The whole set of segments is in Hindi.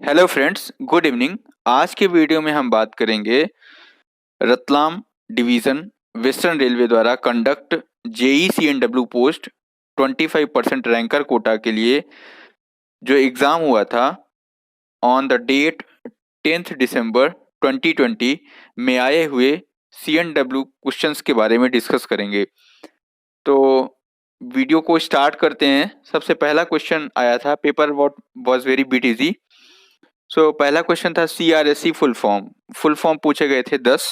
Hello friends, good evening. आज के वीडियो में हम बात करेंगे रतलाम डिवीज़न वेस्टर्न रेलवे द्वारा conduct JEE-CNW post 25% ranker quota के लिए जो एग्ज़ाम हुआ था ऑन द डेट 10th दिसंबर 2020 में आए हुए CNW क्वेश्चंस के बारे में डिस्कस करेंगे। तो वीडियो को स्टार्ट करते हैं। सबसे पहला क्वेश्चन आया था, paper was very bit easy. पहला क्वेश्चन था CRSE फुल फॉर्म पूछे गए थे 10।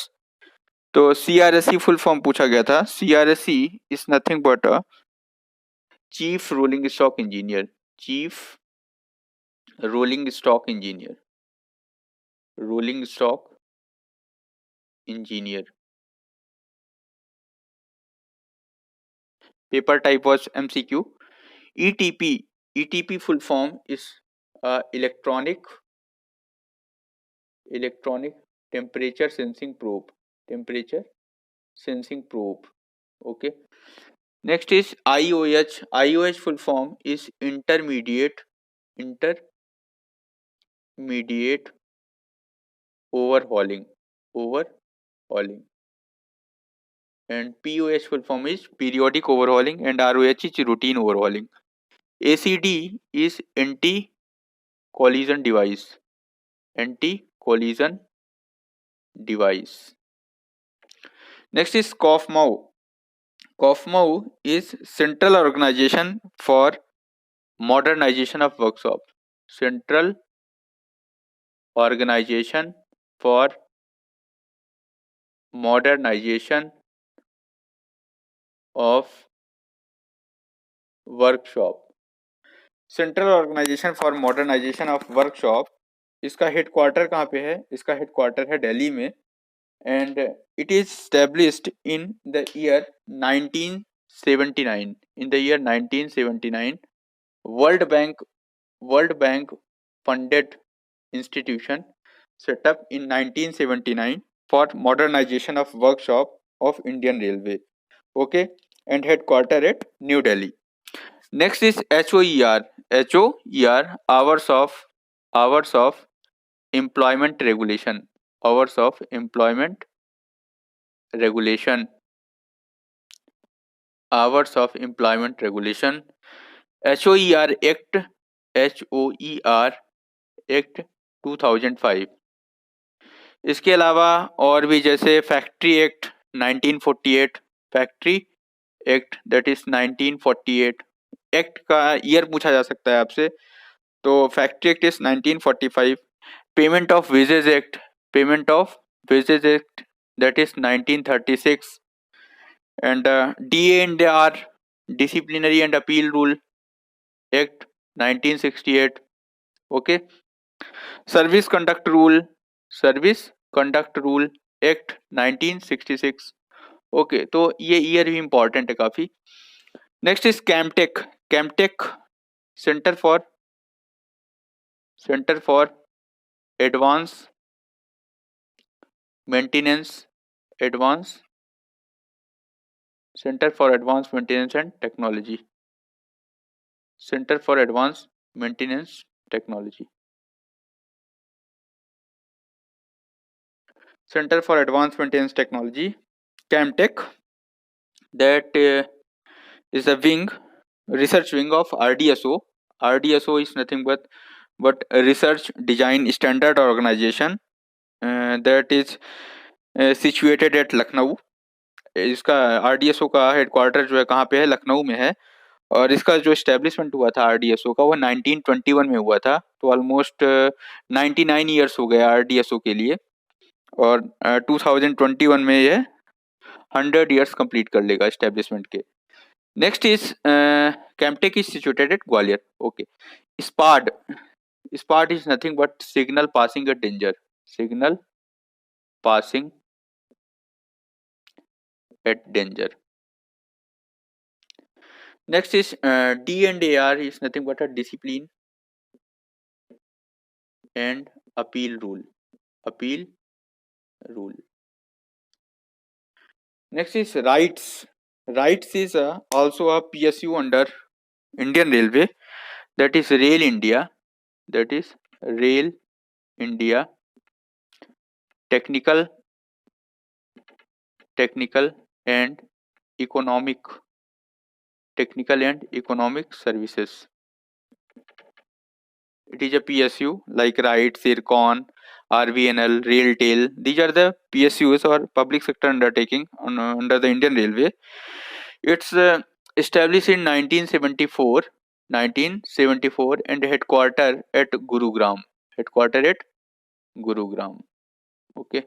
तो CRSE फुल फॉर्म पूछा गया था। CRSE is nothing but a chief rolling stock engineer. Chief rolling stock engineer. Rolling stock engineer. Paper type was MCQ। ETP full form is electronic temperature sensing probe. Temperature sensing probe. Okay. Next is IOH. IOH full form is intermediate overhauling. And POH full form is periodic overhauling, and ROH is routine overhauling. ACD is anti-collision device. Next is COFMAU. COFMAU is Central Organization for Modernization of Workshop. Central Organization for Modernization of Workshop. Central organisation for modernisation of workshop. इसका हेडक्वार्टर कहाँ पे है? इसका हेडक्वार्टर है दिल्ली में। And it is established in the year 1979। In the year 1979 world bank funded institution setup in 1979 for modernisation of workshop of Indian railway. Okay. And headquarter at New Delhi. Next is HOER. HOER, hours of employment regulation. Hours of employment regulation. Hours of employment regulation. HOER Act. HOER Act 2005. इसके अलावा और भी जैसे factory act 1948, factory act that is 1948। Act का ईयर पूछा जा सकता है आपसे। तो factory act is 1945। Payment of wages act that is 1936। And DA&R disciplinary and appeal rule act 1968। Okay. Service conduct rule act 1966। Okay. तो ये ईयर भी इंपॉर्टेंट है काफी। Next is CAMTECH centre for advance maintenance and technology. Centre for advance maintenance technology. Center for Advanced Maintenance Technology, CAMTech, that is a research wing of RDSO. RDSO is nothing but a research design standard organization that is situated at Lucknow. इसका RDSO का हेडक्वार्टर जो है कहाँ पे है? लखनऊ में है। और इसका जो एस्टेब्लिशमेंट हुआ था RDSO का वो 1921 में हुआ था। तो ऑलमोस्ट 99 ईयर्स हो गए RDSO के लिए। और 2021 में ये 100 ईयर्स कंप्लीट कर लेगा एस्टेब्लिशमेंट के। Next is CAMTECH is situated at Gwalior. Okay. SPAD is nothing but signal passing at danger. Signal passing at danger. Next is D&AR is nothing but a discipline and appeal rule. Next is rights. Rights is also a PSU under Indian Railway, that is Rail India. Rail India technical and economic services. It is a PSU like RITES, IRCON, RVNL, RailTel. These are the PSUs or public sector undertaking under the Indian Railway. It's established in 1974 and headquarter at Gurugram. Okay,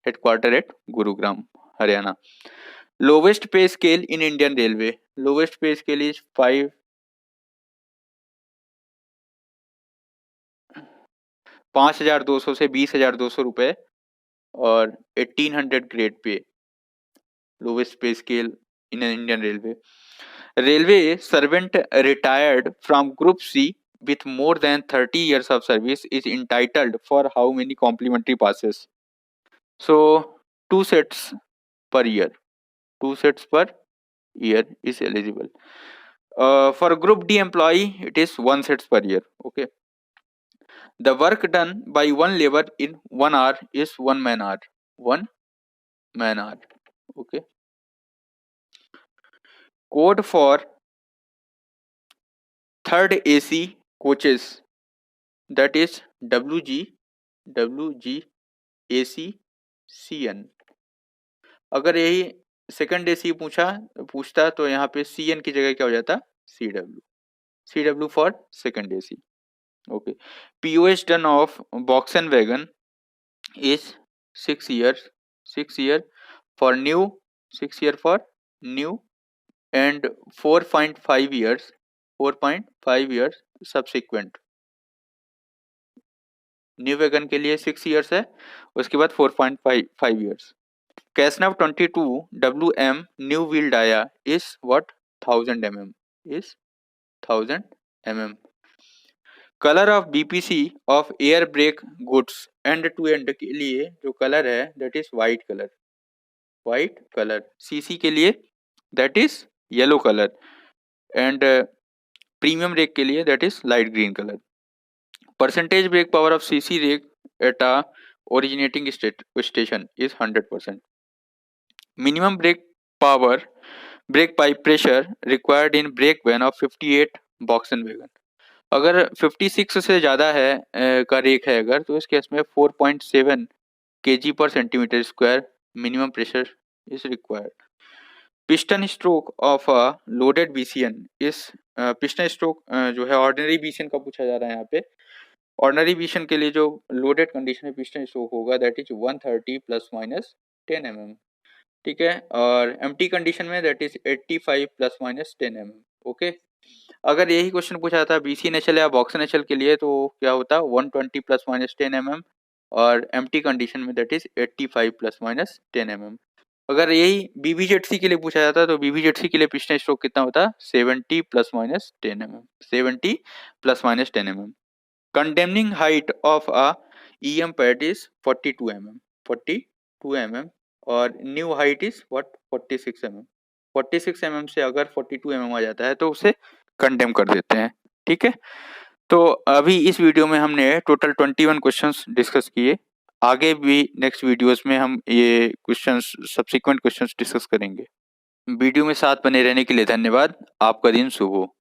headquarter at Gurugram, Haryana. Lowest pay scale in Indian Railway. Lowest pay scale is 5,200 से 20,200 रुपए और 1,800 grade pay. Lowest pay scale in Indian railway. Railway servant retired from group C with more than 30 years of service is entitled for how many complimentary passes? So 2 sets per year. 2 sets per year is eligible. For group D employee, it is 1 sets per year. Okay. The work done by one labor in 1 hour is 1 man hour. 1 man hour. Okay. Code for third AC coaches, that is WGACCN. अगर यही सेकंड AC पूछता तो यहाँ पे CN की जगह क्या हो जाता? CW for second AC. Okay. POS done of box and wagon is 6 years for new, 6 year for new and 4.5 years subsequent. New wagon के लिए 6 years है, उसके बाद 4.5 years. कैसनव 22 WM new wheel dia is what? 1000 mm. is 1000 mm. Colour of BPC of air brake goods end to end के लिए जो कलर है that is white colour. CC के लिए that is yellow colour and premium rake के लिए that is light green colour. Percentage brake power of CC rake at a originating station is 100%. Minimum brake pipe pressure required in brake van of 58 box and wagon. अगर 56 से ज़्यादा है का रेक है अगर, तो इस केस में 4.7 kg per centimeter square minimum pressure is required. Piston stroke of a loaded BCN is piston stroke जो है ordinary BCN का पूछा जा रहा है यहाँ पे. ऑर्डिनरी BCN के लिए जो लोडेड कंडीशन में पिस्टन स्ट्रोक होगा दैट इज 130 ± 10 mm. ठीक है. और एम्प्टी कंडीशन में दैट इज 85 ± 10 mm. ओके. अगर यही क्वेश्चन पूछा था BC नेचल या बॉक्स नेचल के लिए तो क्या होता? 120 ± 10 mm और एम्प्टी कंडीशन में दैट इज 85 ± 10 mm. अगर यही BBZC के लिए पूछा जाता तो BBZC के लिए पिस्टन स्ट्रोक कितना होता? 70 ± 10 mm. 70 ± 10 mm. Condemning height of a EM pad is 42 mm और new height is what? 46 mm. 46 mm से अगर 42 mm आ जाता है तो उसे कंडेम कर देते हैं. ठीक है. तो अभी इस वीडियो में हमने टोटल 21 क्वेश्चंस डिस्कस किए. आगे भी नेक्स्ट वीडियोस में हम ये क्वेश्चंस सब्सिक्वेंट क्वेश्चंस डिस्कस करेंगे. वीडियो में साथ बने रहने के लिए धन्यवाद. आपका दिन शुभ हो.